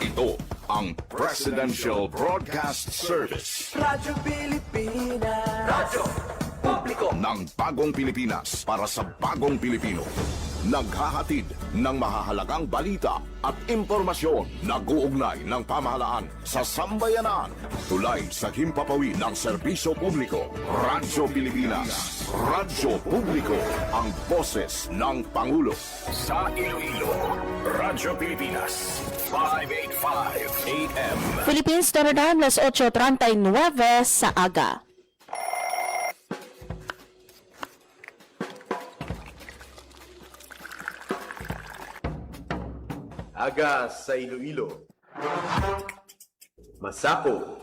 Ito ang Presidential Broadcast Service. Radyo Pilipinas. Radyo Publiko Ng bagong Pilipinas para sa bagong Pilipino. Naghahatid ng mahahalagang balita at impormasyon na guugnay ng pamahalaan sa sambayanan. Tulay sa himpapawid ng serbisyo publiko. Radyo Pilipinas. Radyo Publiko. Ang boses ng Pangulo. Sa Iloilo, Radyo Pilipinas. 585 AM. Philippines Standard Time, las 8:39 sa aga. Aga sa Iloilo. Masako.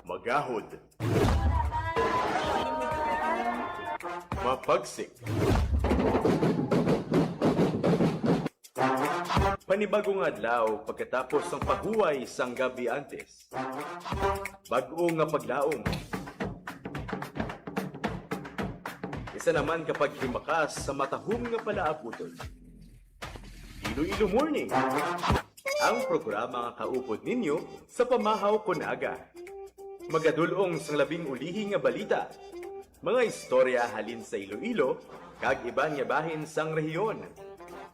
Magahod. Mapagsik. Panibagong adlaw pagkatapos ng paghuway sang gabi antes. Bag-o nga paglaom. Isa naman kapag himakas sa matahom nga palaaputon. Iloilo Morning, ang programa nga kaupod ninyo sa pamahaw kon aga. Magadulong sang labing ulihi nga balita, mga istorya halin sa Iloilo, kag iban nga bahin sang rehiyon,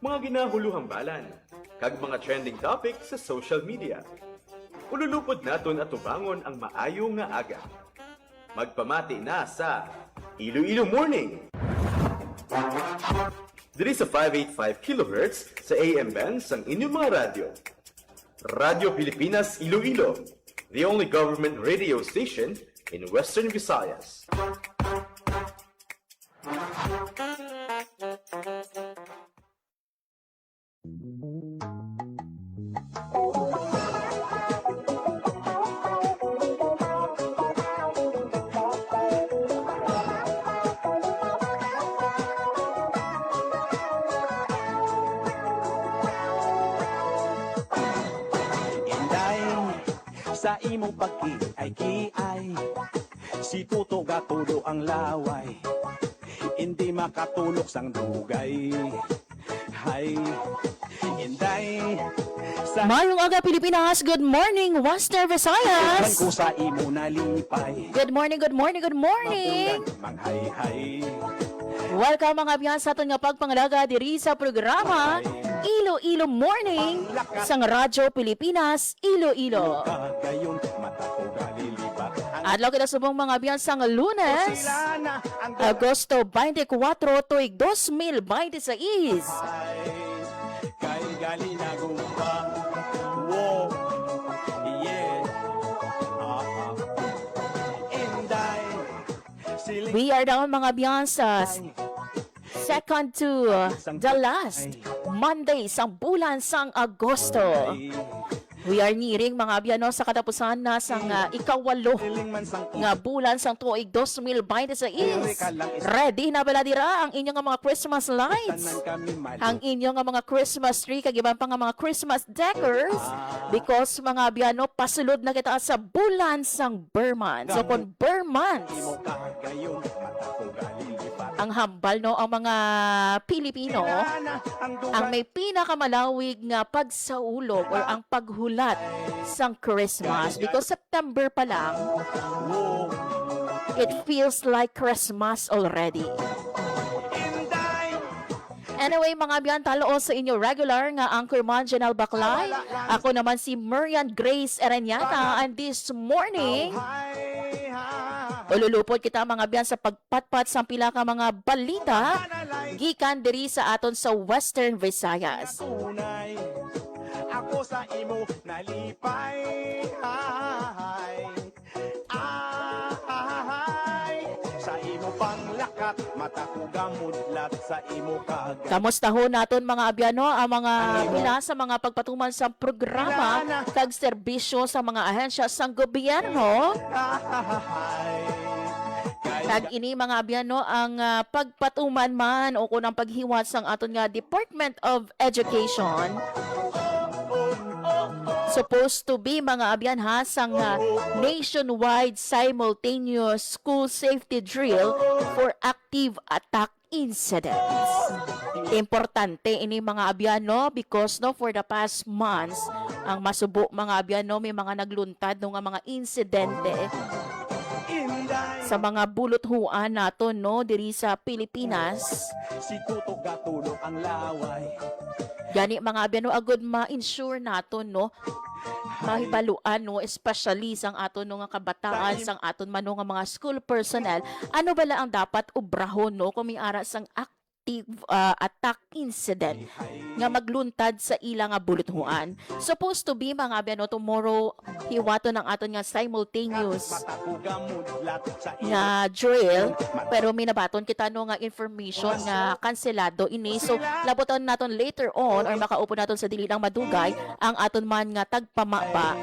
mga ginahuluhang balan, kag mga trending topic sa social media. Ululupod naton at tubangon ang maayo nga aga. Magpamati na sa Iloilo Morning! Diri sa 585 kHz sa AM bands ang inyong mga radyo. Radyo Pilipinas Iloilo, the only government radio station in Western Visayas. Sa imo pagkiay-kiay, si Tuto gatulo ang laway, hindi makatulog sang dugay. Hay, inday sa Mayong aga Pilipinas, good morning Western Visayas. ko sa imo nalipay. Good morning, good morning, good morning. Manghay-hay. Welcome mga biyan sa aton nga pagpangalaga diri sa programa Iloilo Morning sang Radyo Pilipinas Iloilo. Kagayon mata ko galiliba. Adlaw kita subong mga biyan sang Lunes, Sila na ang Agosto 24, tuig 2026. kay gali na gumpa. Wow. Yeah. Inday. Siling We are down mga biyan sa second to the last Monday sang bulan sang Agosto. We are nearing mga biyano sa katapusan na sang ikawalo siling man sang nga bulan sang tuig 2026. Ready na bala dira ang inyong mga Christmas lights, tanan kami malo. ang inyong mga Christmas tree, kag iban pa nga mga Christmas decors, because mga biyano pasulod na kita sa bulan sang Burman. So kung Burman Imo kagayon mata ko galiliba. ang hambal no ang mga Pilipino, ang may pinakamalawig nga pagsaulog or ang paghulat sang Christmas, because September pa lang it feels like Christmas already. Anyway, mga biyan, talo sa inyo regular nga Anchorman Janelle Baclay. Ako naman si Marian Grace Ereñata, and this morning ululupod kita mga biyan sa pagpatpat sa pila ka mga balita gikan diri sa aton sa Western Visayas. Tunay, ako sa imo nalipay. Sa imo panglakat, mata ko gamudlat sa imo kagat. Kamusta ho naton mga abyano ang mga pila sa mga pagpatuman sa programa kag serbisyo sa mga ahensya sang gobyerno. Kag ini mga abyano ang pagpatuman man o kunang paghiwat sang aton nga Department of Education. Supposed to be mga abyan ha sang nationwide simultaneous school safety drill for active attack incidents. Importante ini mga abyano because no for the past months ang masubo mga abyano may mga nagluntad no nga mga insidente Inday, sa mga buluthuan nato no diri sa Pilipinas. si Tutok gatulog ang laway. Gani mga abyano agud ma-ensure nato no mahibaluan no especially sang aton no nga kabataan sang aton man no nga mga school personnel ano bala ang dapat ubrahon no kung may ara sang active attack incident nga magluntad sa ila nga buluthuan. Supposed to be mga abyano tomorrow hiwato ng aton nga simultaneous Matakugamudlat sa nga drill pero minabaton kita no nga information nga kanselado ini so laboton naton later on or makaupo naton sa dili lang madugay ang aton man nga tagpamaba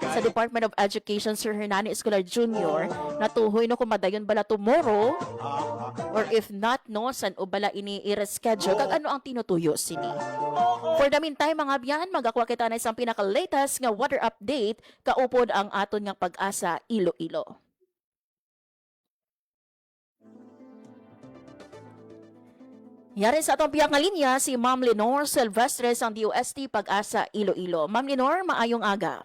sa Department of Education Sir Hernani Escolar Jr. natuhoy no kung madayon bala tomorrow or if not no san o bala ini i-reschedule kag ano ang tinutuyo sini. For the meantime mga biyan magakuha kita na isang pinaka-latest nga weather update kaupod ang aton nga Pag-asa Iloilo. Yari sa atong piyang nga linya si Ma'am Lenore Silvestre ang DOST Pag-asa Iloilo. Ma'am Lenore, maayong aga.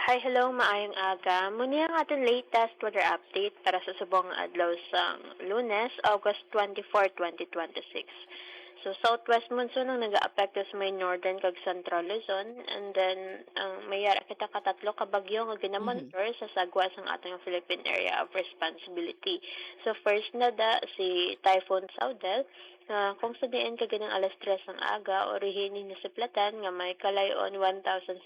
Hi, hello, maayong aga. Muna ang ating latest weather update para sa subong adlaw sa Lunes, August 24, 2026. So, southwest monsoon ang nag-aapekto sa may northern kag central Luzon and then ang mayara kita katatlo ka bagyo nga ginamonitor sa sagwa sang ating Philippine Area of Responsibility. So, first na da si Typhoon Saudel kung sa diin ka ganang alas 3 ang aga, orihinin na sa Platan nga may kalayon 1,660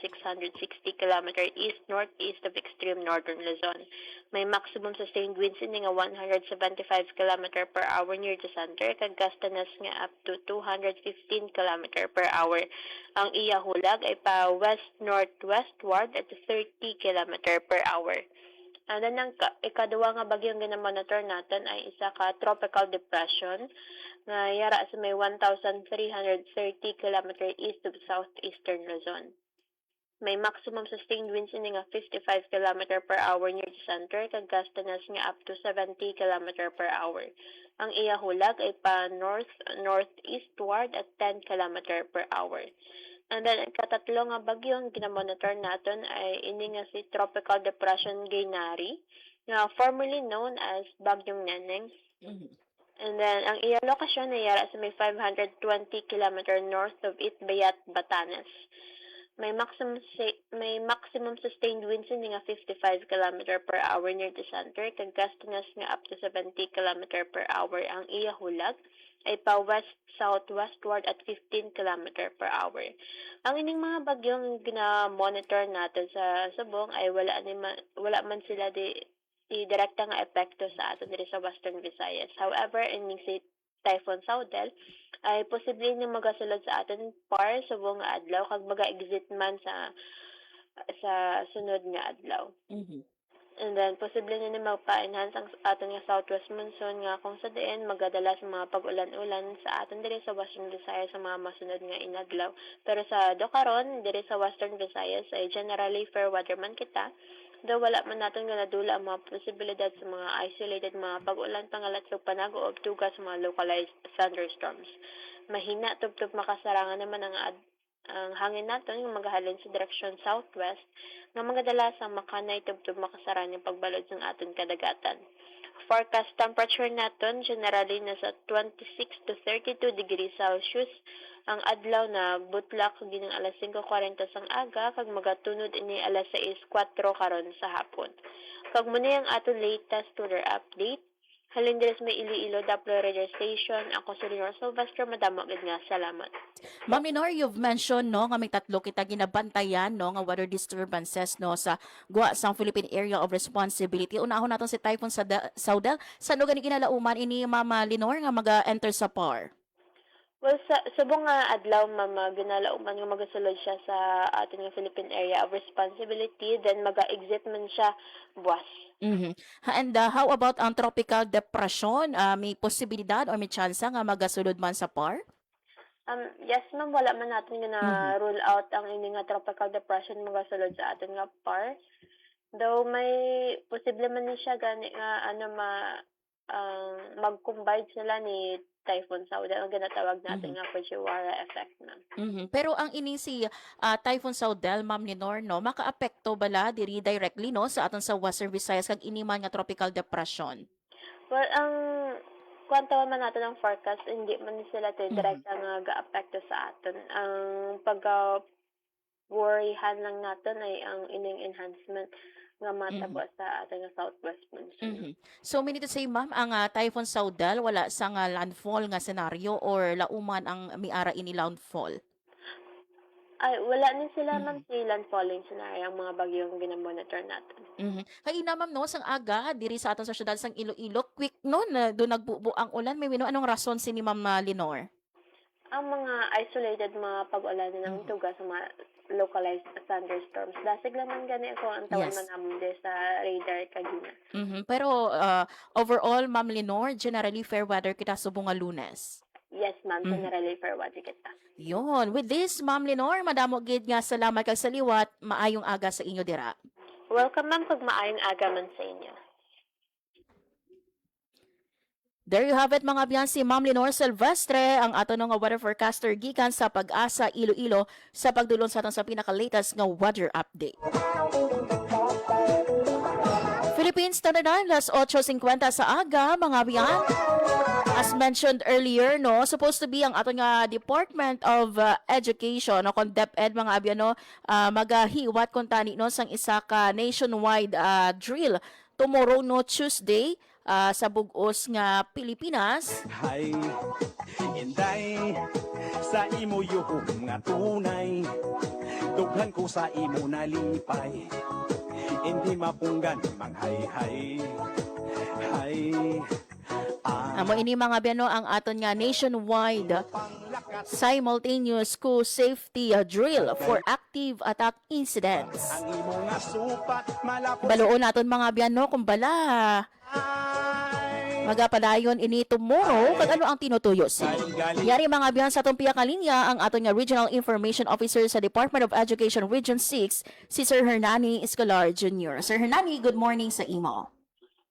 km east-northeast of extreme northern Luzon. May maximum sustained winds ini nga 175 km per hour near the center, kag gastanas nga up to 215 km per hour. Ang iya hulag ay pa west-northwestward at 30 km per hour. Ano nang ikaduwa nga bagyong ginamonitor natin ay isa ka tropical depression nga yara sa may 1,330 km east of southeastern Luzon. May maximum sustained winds ini nga 55 km per hour near the center kag gastanas nga up to 70 km per hour. Ang iya hulag ay pa north-northeastward at 10 km per hour. And then, ang katatlo nga bagyong ginamonitor natin ay ini nga si Tropical Depression Gaynari, nga formerly known as Bagyong Neneng. And then, ang iya lokasyon ay yara sa may 520 km north of Itbayat, Batanes. May maximum sustained winds ini nga 55 km per hour near the center, kag gastanas nga up to 70 km per hour. Ang iya hulag ay pa west-southwestward at 15 km per hour. Ang ining mga bagyong gina-monitor natin sa subong ay wala man sila di direkta nga epekto sa aton diri sa Western Visayas. However, ining si Typhoon Saudel ay posible na magasulod sa aton par subong nga adlaw kag maga-exit man sa sunod nga adlaw. And then, posible na magpa-enhance ang aton nga southwest monsoon nga kung sa diin magadala sa mga pag-ulan-ulan sa aton diri sa Western Visayas sa mga masunod nga inadlaw. Pero sa dokaron diri sa Western Visayas ay generally fair weather man kita. Though wala man natin nga nadula ang mga posibilidad sa mga isolated mga pag-ulan pangalat sa panago o tugas sa mga localized thunderstorms. Mahina tubtob makasarangan naman ang hangin natin yung maghalin sa direksyon southwest nga magadala sa makanay tubtob makasaran yung pagbalod ng aton kadagatan. Forecast temperature natin generally nasa 26 to 32 degrees Celsius. Ang adlaw na butlak ginang alas 5:40 sang aga kag magatunod ini alas 6:04 karon sa hapon. Kag muna ang aton latest weather update. Halin diri sa may Iloilo Doppler Radio Station. Ako si Lenore Silvestre, madamo gid nga salamat. Ma'am Lenore, you've mentioned no nga may tatlo kita ginabantayan no nga weather disturbances no sa guwa sang Philippine Area of Responsibility. Unahon naton si Typhoon Saudel. Saan no gani ginalauman ini Mama Lenore nga maga-enter sa PAR? Well, sa subong nga adlaw mama ginalauman nga magasulod siya sa ating nga Philippine Area of Responsibility, then maga-exit man siya buwas. And how about ang tropical depression? May posibilidad or may tsansa nga magasulod man sa PAR? Yes ma'am, wala man natin nga rule out ang ini nga tropical depression magasulod sa atin nga PAR. Though may posible man ni siya gani nga mag-combine sila ni Typhoon Saudal, ang ginatawag natin nga Fujiwara effect na. Pero ang ini si Typhoon Saudel, Ma'am Lenore, no, makaapekto bala diri directly no sa aton sa Western Visayas kag ini man nga tropical depression. Well, ang kwantawan man natin ang forecast, hindi man sila direct nga ga-apekto sa aton. Ang pag-worryhan lang natin ay ang ining enhancement nga matabo sa ating southwest monsoon. So, meaning to say, ma'am, ang Typhoon Saudal wala sa nga landfall nga senaryo or lauman ang miara ini landfall? Ay, wala ni sila man si landfalling scenario ang mga bagyong ginamonitor natin. Kaya na, ma'am, no, sang aga, diri sa aton sa syudad sang Iloilo, quick no, na doon nagbubo ang ulan. May wino, anong rason si ni Ma'am Lenore? Ang mga isolated mga pag-ulan ng tuga sa mga localized thunderstorms. Dasig lang man gani ako ang tawag Yes. man namin sa radar kagina. Pero overall, Ma'am Lenore, generally fair weather kita subong nga Lunes. Yes, ma'am. Generally, fair what kita. Yon, with this, Ma'am Lenore, madamo gid nga salamat kag saliwat, maayong aga sa inyo dira. Welcome, ma'am, pag maayong aga man sa inyo. There you have it, mga biyan, si Ma'am Lenore Silvestre, ang ato nga weather forecaster gikan sa Pag-asa Iloilo sa pagdulong sa aton sa pinaka-latest nga weather update. Philippines Standard Time, las 8:50 sa aga, mga biyan. As mentioned earlier, no, supposed to be ang aton nga Department of Education, no, kon DepEd, mga abyan, no, magahiwat kon tani no sang isa ka nationwide drill tomorrow, no, Tuesday, sa bugos nga Pilipinas. Hay, inday, sa imo yuhong nga tunay, dughan ko sa imo nalipay, hindi mapunggan manghay-hay, hay, Amo ini mga biano ang aton nga nationwide simultaneous school safety drill for active attack incidents. ang imo nga supat, malapos Baloon naton mga biano kung bala magapadayon ini tomorrow kag ano ang tinutuyo si. Yari mga biyan sa atong piyaka linya ang aton nga Regional Information Officer sa Department of Education Region 6 si Sir Hernani Escolar Jr. Sir Hernani, good morning sa imo.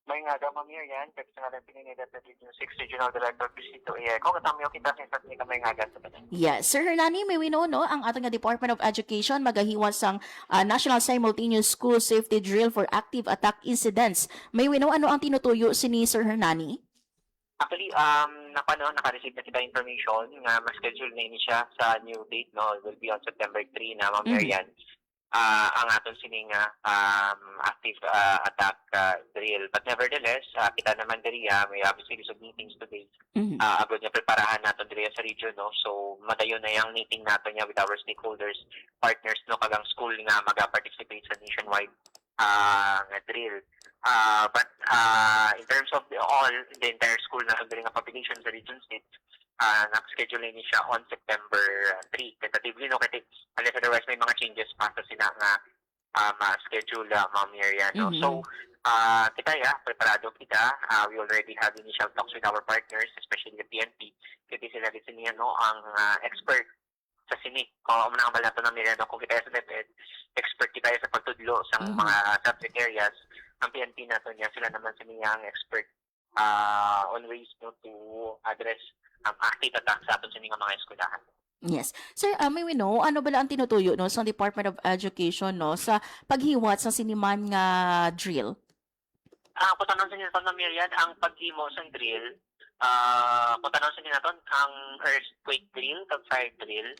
May nga gamang yan, kasi nga lang pininidat na Region 6 Regional Director Pisito kung katamiyo kita sa may kamay nga sa banan. Yes, Sir Hernani, may wino no ang ating nga Department of Education magahiwas sang National Simultaneous School Safety Drill for Active Attack Incidents. May wino ano ang tinutuyo si ni Sir Hernani? Actually, naka-receive na kita information nga mas-schedule na ini siya sa new date, no? It will be on September 3 na, Ma'am Marian. Ang aton sining active attack drill. But nevertheless, kita naman diri may obviously series of meetings today. Abot nga preparahan naton diri sa region, no. So madayon na yang meeting naton with our stakeholders, partners, no, kagang school nga maga-participate sa nationwide nga drill. But in terms of the entire school na diri nga population sa region 6, naka-schedule ni siya on September 3. Tentatively, no, kasi unless otherwise may mga changes pa sa sina nga ma-schedule, Ma'am Miriam, no? So, kita, preparado kita. We already have initial talks with our partners, especially the PNP. Kasi sila din niya, no, ang expert sa sinik. Kung nga bala ito na Miriam, no, kung kita sa DepEd, expert kita sa pagtudlo sa mga subject areas. Ang PNP nato niya, sila naman siya ang expert on ways, no, to address active attack sa aton sa mga eskwelahan. Yes. Sir, may we know, ano bala ang tinutuyo no, sa Department of Education no, sa paghiwat sa siniman nga drill? Kung tanong sa ninyo na Miriam, ang paghimo sa drill, kung tanong sa ninyo natin, ang earthquake drill, kag fire drill,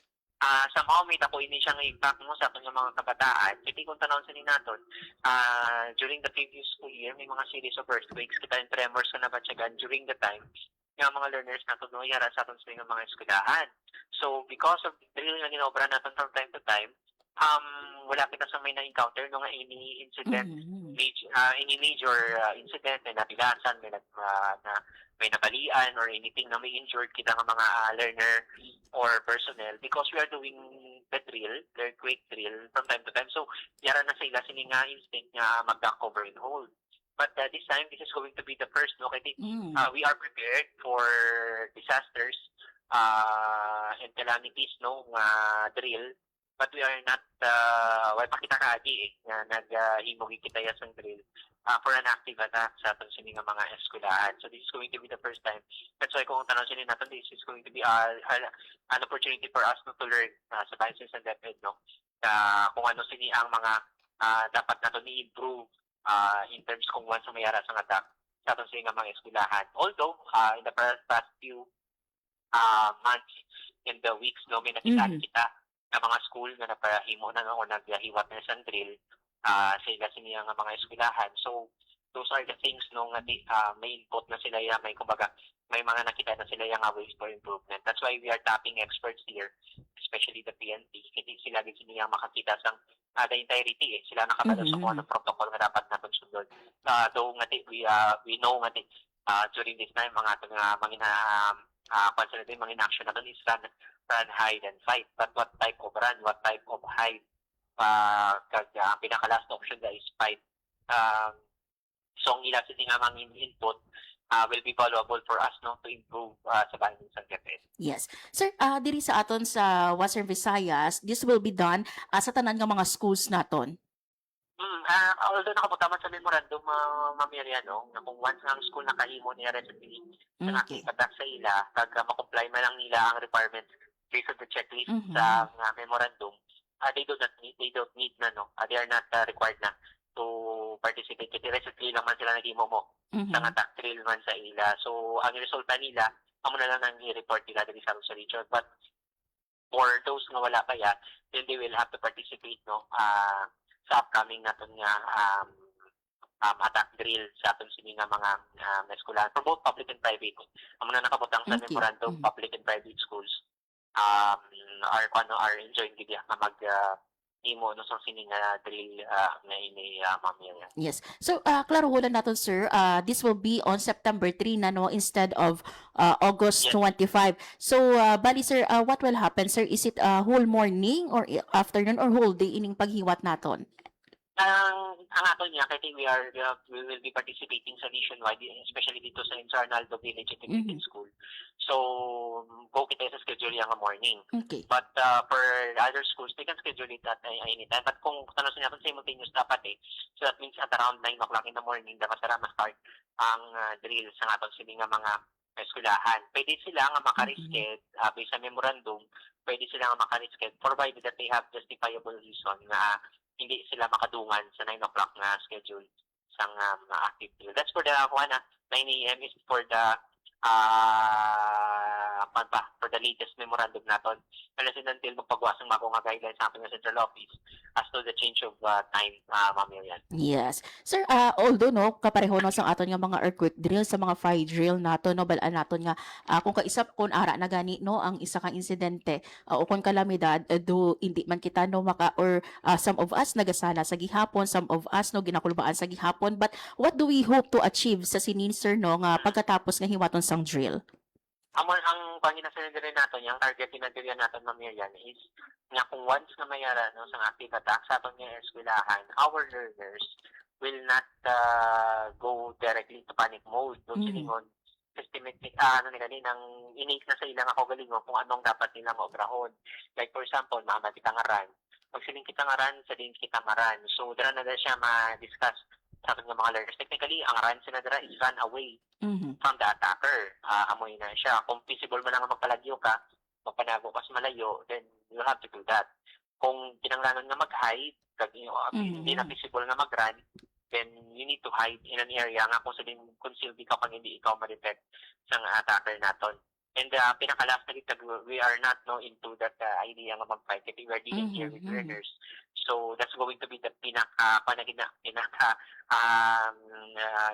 sa mga may tako ini siya ng impact mo sa ating mga kabataan. Kasi kung tanong sa ninyo natin, during the previous school year, may mga series of earthquakes, kita yung tremors ka na batyagan during the time, yung mga learners natin, no, yara sa ating sa mga eskwelahan. So, because of the drill na ginobra natin from time to time, wala kita sa may na-encounter no nga any incident, any major incident, may nabigasan, may nabalian, or anything na may injured kita ng mga learner or personnel because we are doing the drill, the earthquake drill from time to time. So, yara na sila sini nga instinct nga mag-cover and hold. But this time, this is going to be the first, no? Kasi we are prepared for disasters and calamities, no, drill. But we are not, pakita ka agi, nga nag-himog kita yas ng drill. for an active attack sa atong sini nga mga eskwelahan. So this is going to be the first time. That's why kung tanong sini natin, this is going to be an opportunity for us to learn sa Biases and DepEd, no? Kung ano sini ang mga dapat nato ni-improve in terms kung once mayara sa attack sa atong sini nga mga eskwelahan. Although, in the past few months, in the weeks, no, may nakita kita na mga school na napahimo na o naghiwat na sa drill sa ila siniya nga mga eskwelahan. So, those are the things no nga may input na sila ya, may kumbaga may mga nakita na sila yung ways for improvement. That's why we are tapping experts here, especially the PNP. Hindi sila din siniya makakita sang the entirety eh. Sila nakabalo sa kung anong protocol na dapat natin sunod. Though nga we know nga during this time mga consider mga inaction natin is run, hide, and fight. But what type of run, what type of hide? Pinaka-last option is fight. So, ang ilang nga mga input will be valuable for us no to improve sa Biases and DepEd. Yes. Sir, diri sa aton sa Western Visayas, this will be done sa tanan nga mga schools naton. Although nakabutaman sa memorandum, Ma'am no, na kung once ang school nakahimo niya recipe sa nakikatak sa ila, kag makomply man lang nila ang requirements based on the checklist sa memorandum, they don't need na, no? They are not required na to participate. Kasi recipe lang man sila nag-imo mo sa attack drill man sa ila. So, ang resulta nila, amo na lang nang i-report nila dito sa region. But for those nga wala pa ya, then they will have to participate, no? Sa upcoming natin nga attack drill sa aton sini nga mga eskwelahan for both public and private. Amo na nakabutang sa memorandum, public and private schools are enjoying gid nga mag imo no sa sini nga drill nga ini Ma'am Miriam. Yes. So, klaro hulan naton sir, this will be on September 3 na no instead of August 25. So, bali sir, what will happen sir? Is it whole morning or afternoon or whole day ining paghiwat naton? Ang aton niya, kasi we will be participating sa nationwide, especially dito sa Arnaldo Village Integrated School. So, go kita sa schedule yung morning. Okay. But for other schools, they can schedule it at anytime. But kung tanong sa natin simultaneous dapat so that means at around 9 o'clock in the morning, dapat sila ma-start ang drill sa aton sila nga mga eskwelahan. Pwede sila nga makarisket, based sa memorandum, pwede sila nga makarisket, provided that they have justifiable reason na hindi sila makadungan sa 9 o'clock na schedule sa active drill. That's for the 9 a.m. is for the for the latest memorandum naton. Unless and until magpagawas ng mga guidelines sa ating central office as to the change of time, Ma'am Miriam. Yes. Sir, although no, kapareho no sa aton nga mga earthquake drill, sa mga fire drill nato no, balaan naton nga kung kaisap kun ara na gani no ang isa ka insidente o kung kalamidad do hindi man kita no maka or some of us nagasala sa gihapon, some of us no ginakulbaan sa gihapon, but what do we hope to achieve sa sinin sir no nga pagkatapos nga hiwaton sang drill? Ang panginasunod rin natin, yung target tinagirian natin, Ma'am Miriam, is nga kung once na mayara no, sa active attack sa ating eskwelahan, our learners will not go directly to panic mode. Doon silingon, systematic, nang innate na sa ilang ako galingon kung anong dapat nilang maobrahon. Like for example, maamat kita nga run. Pag siling kita nga run, sa din kita nga run. So, dara na siya ma-discuss sa ating mga learners. Technically, ang run sinadara is run away from the attacker. Amoy na siya. Kung feasible man lang magpalagyo ka, magpanago ka sa malayo, then you have to do that. Kung kinanglangan nga mag-hide, hindi na feasible nga mag-run, then you need to hide in an area nga kung sabihin concealed ka pang hindi ikaw ma-detect sa attacker naton. And pinaka-last na kita, we are not into that idea nga mag-fight. We are dealing here with learners. So that's going to be the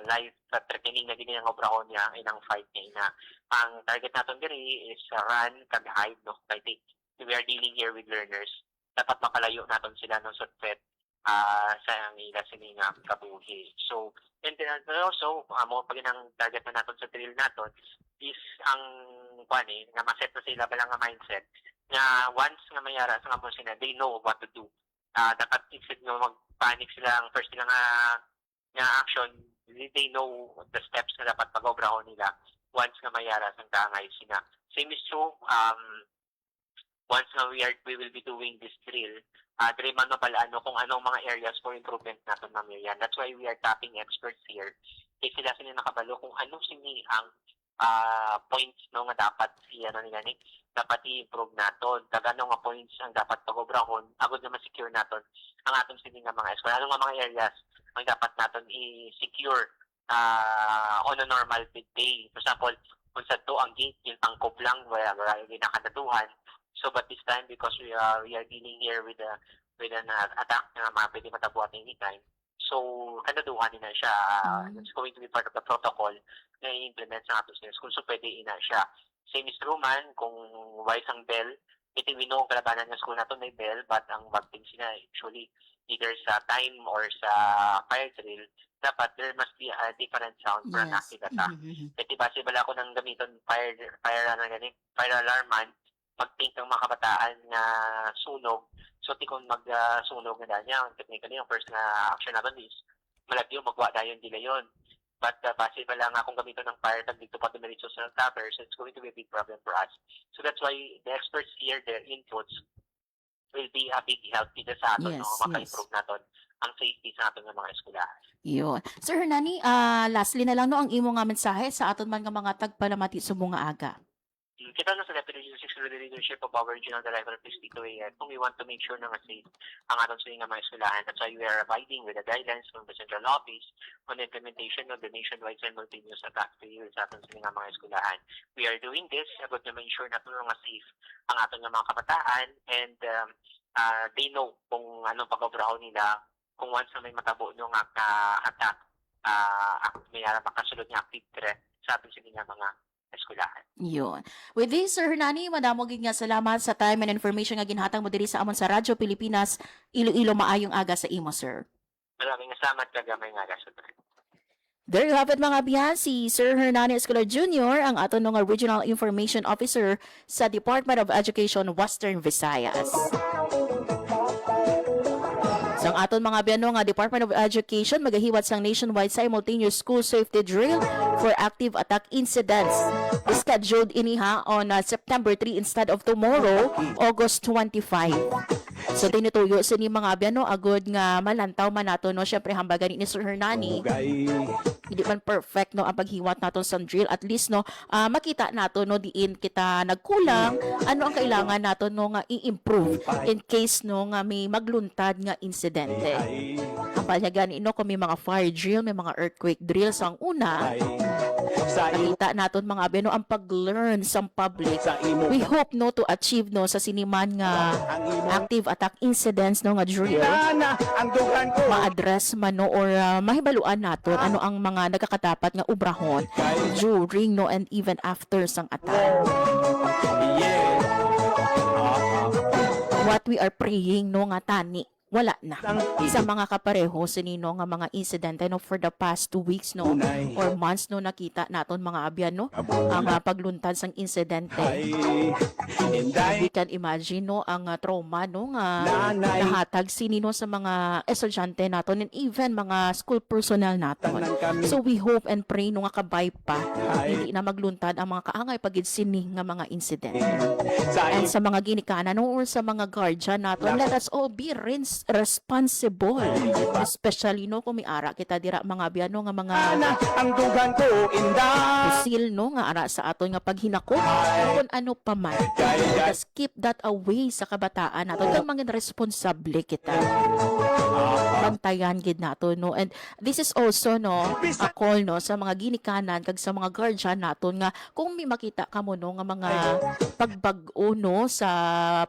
life threatening na din ang obrahon niya inang fight niya. Ang target natin diri is run kag hide no. We are dealing here with learners. Dapat makalayo natin sila ng threat sa ila sininga kabuhi. So and then also mo pag ang target na natin sa drill natin is ang nga ma-set na sila balang nga mindset na once nga mayara sa nga mo sila, they know what to do. Dapat instead nga mag-panic sila ang first nila nga action, they know the steps na dapat pag-obrahon nila once nga mayara sa tangay sila. Same is true once na we will be doing this drill, dire man mapalaan kung anong mga areas for improvement natin, Ma'am Miriam. That's why we are tapping experts here. Kasi sila nakabalo kung anong sini ang points no nga dapat dapat i-improve naton. Tagano nga points ang dapat pagobrahon agud na ma-secure naton ang atong sini nga mga eskwela. Ano nga mga areas ang dapat naton i-secure on a normal day. For example, kung sa to ang gate yung angkop lang wala ginakadaduhan. So but this time, because we are dealing here with an attack na mga pwede matabuhat anytime, so kadaduhan na siya. It's going to be part of the protocol na i-implement sa ating school. So pwede ina siya. Same is true man kung wise ang bell. Ito we know kalabanan ng school natin may bell, but ang bagting sila actually either sa time or sa fire drill, dapat there must be a different sound for an active attack. Kasi base bala ko ng gamiton fire alarm man, mag-think ng mga kabataan na sunog. So, kung mag-sunog na niya, technically, yung first na action natin is malagyo, magwa na yun, dila yun. But base ba lang kung gamito ng fire tag dito pa dumiritso sa cover, so it's going to be a big problem for us. So that's why the experts here, their inputs will be a big help dito sa atin, maka-improve natin ang safety sa ating mga eskwelahan. Yun. Sir Hernani, lastly na lang no, ang imo nga mensahe sa aton man nga mga tagpalamati subong nga aga. Kita na sa Deputy Secretary of the Leadership of our Regional Director of Police Tito A. Kung we want to make sure na safe ang atong sa mga eskwelahan. That's why we are abiding with the guidelines from the Central Office on the implementation of the nationwide simultaneous attack period sa atong sa mga eskwelahan. We are doing this about to make sure na safe ang atong mga kabataan, and they know kung anong pag-obraho nila kung once na may matabo nung attack, may makasulod ng active threat sa ating sa mga eskwelahan. Yun. With this, Sir Hernani, madamo gid nga salamat sa time and information nga ginhatag mo diri sa amon sa Radyo Pilipinas. Iloilo maayong aga sa imo, sir. Maraming salamat kagamay nga sa There you have it mga biyan, si Sir Hernani Escolar Jr., ang aton nga Regional Information Officer sa Department of Education, Western Visayas. Sa aton mga biyano nga Department of Education, magahiwat sang nationwide simultaneous school safety drill for active attack incidents. Scheduled iniha on September 3 instead of tomorrow, August 25. So tinutuyo sa ni mga biyano, agod nga malantaw man nato, no? Siyempre hambagan ni Sir Hernani. Hindi man perfect no ang paghiwat naton sa drill, at least no makita nato no diin kita nagkulang, ano ang kailangan nato no nga i-improve in case no nga may magluntad nga insidente. Ang palyagan no kung may mga fire drill, may mga earthquake drill, so ang una nakita naton mga beno ang pag-learn sa public. We hope no to achieve no sa siniman nga active attack incidents no nga drill, ma-address man no or mahibaluan naton ano ang mga nagakatapat nga ubrahon during no and even after sang attack. What we are praying no nga tani wala na sa mga kapareho sinino nga mga insidente no for the past 2 weeks no or months no nakita naton mga abyan no ang pagluntad sang insidente. We can imagine no ang trauma no nga nahatag sinino sa mga estudyante naton and even mga school personnel naton. So we hope and pray no nga kabay pa hindi na magluntad ang mga kaangay pagid sini nga mga insidente. And sa mga ginikanan no or sa mga guardian naton, let us all be responsible, especially no kung may ara kita dira mga biyano nga mga ang dugan ko pusil no nga ara sa aton nga paghinako kung ano pa man. Just keep that away sa kabataan naton kang mga responsable kita. Bantayan gid nato no, and this is also no a call no sa mga ginikanan kag sa mga guardian naton nga kung may makita kamo no nga mga pagbag-o no sa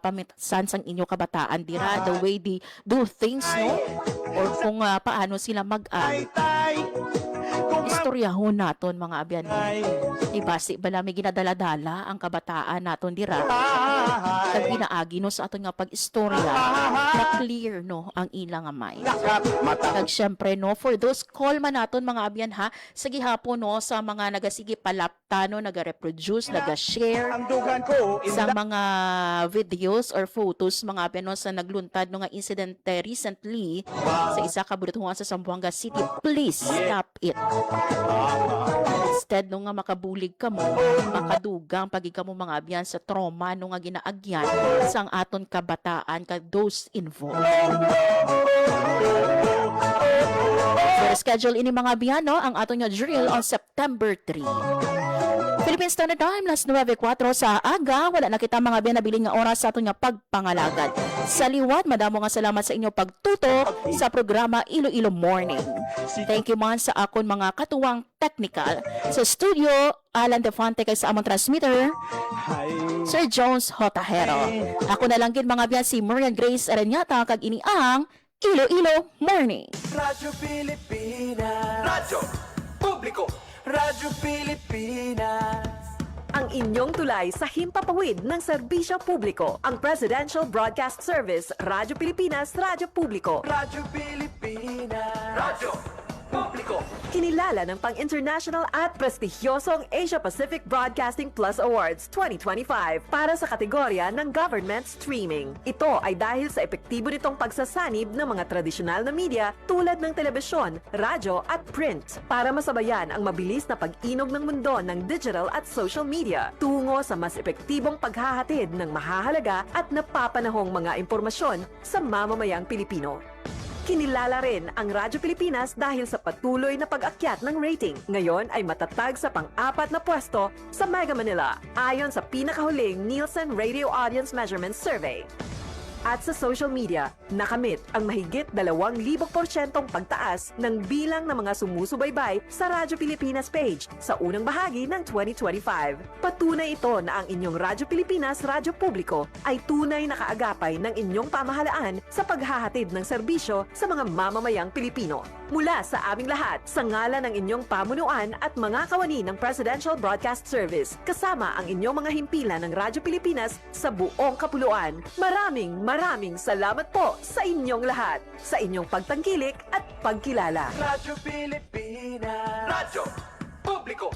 pamitasan sang inyo kabataan dira, the way they do things no or kung paano sila istoryahon naton mga abyan no. Ibasi bala may ginadala-dala ang kabataan naton dira kag ginaagi no sa aton nga pag-istorya na clear no ang ilang mind. Kag syempre no for those call man naton mga abyan ha sa gihapon no sa mga nagasige palapta no naga-reproduce, naga-share sa mga videos or photos mga abyan no sa nagluntad no nga incidente recently sa isa ka bulatuhan sa Zamboanga City. Please stop it. Instead no nga makabulig ka mo, makadugang pagi ka mo mga abyan sa trauma no nga ginaagyan sang aton kabataan ka those involved. For schedule ini mga abyan no, ang aton nga drill on September 3. Philippine Standard Time, last 9:04 sa aga. Wala na kita mga binabiling nga oras sa aton nga pagpangalagad. Sa liwat, madamo nga salamat sa inyo pagtuto sa programa Iloilo Morning. Thank you man sa akon mga katuwang technical. Sa studio, Alan Defante kay sa among transmitter, Sir Jones Hotahero. Ako na lang gid mga biyan si Marian Grace Aranyata kag ini ang Iloilo Morning. Radyo Pilipinas. Radyo Publiko. Radyo Pilipinas. Ang inyong tulay sa himpapawid ng serbisyo publiko. Ang Presidential Broadcast Service, Radyo Pilipinas, Radyo Publiko. Radyo Pilipinas. Radyo Publiko. Kinilala ng pang-international at prestigyosong Asia Pacific Broadcasting Plus Awards 2025 para sa kategorya ng Government Streaming. Ito ay dahil sa epektibo nitong pagsasanib ng mga tradisyonal na media tulad ng telebisyon, radyo at print para masabayan ang mabilis na pag-inog ng mundo ng digital at social media tungo sa mas epektibong paghahatid ng mahahalaga at napapanahong mga impormasyon sa mamamayang Pilipino. Kinilala rin ang Radyo Pilipinas dahil sa patuloy na pag-akyat ng rating. Ngayon ay matatag sa pang-4 na pwesto sa Mega Manila ayon sa pinakahuling Nielsen Radio Audience Measurement Survey. At sa social media, nakamit ang mahigit 2,000% pagtaas ng bilang ng mga sumusubaybay sa Radyo Pilipinas page sa unang bahagi ng 2025. Patunay ito na ang inyong Radyo Pilipinas Radyo Publiko ay tunay na kaagapay ng inyong pamahalaan sa paghahatid ng serbisyo sa mga mamamayang Pilipino. Mula sa aming lahat, sa ngalan ng inyong pamunuan at mga kawani ng Presidential Broadcast Service, kasama ang inyong mga himpilan ng Radyo Pilipinas sa buong kapuluan. Maraming salamat po sa inyong lahat, sa inyong pagtangkilik at pagkilala. Radyo Pilipinas. Radyo Publiko.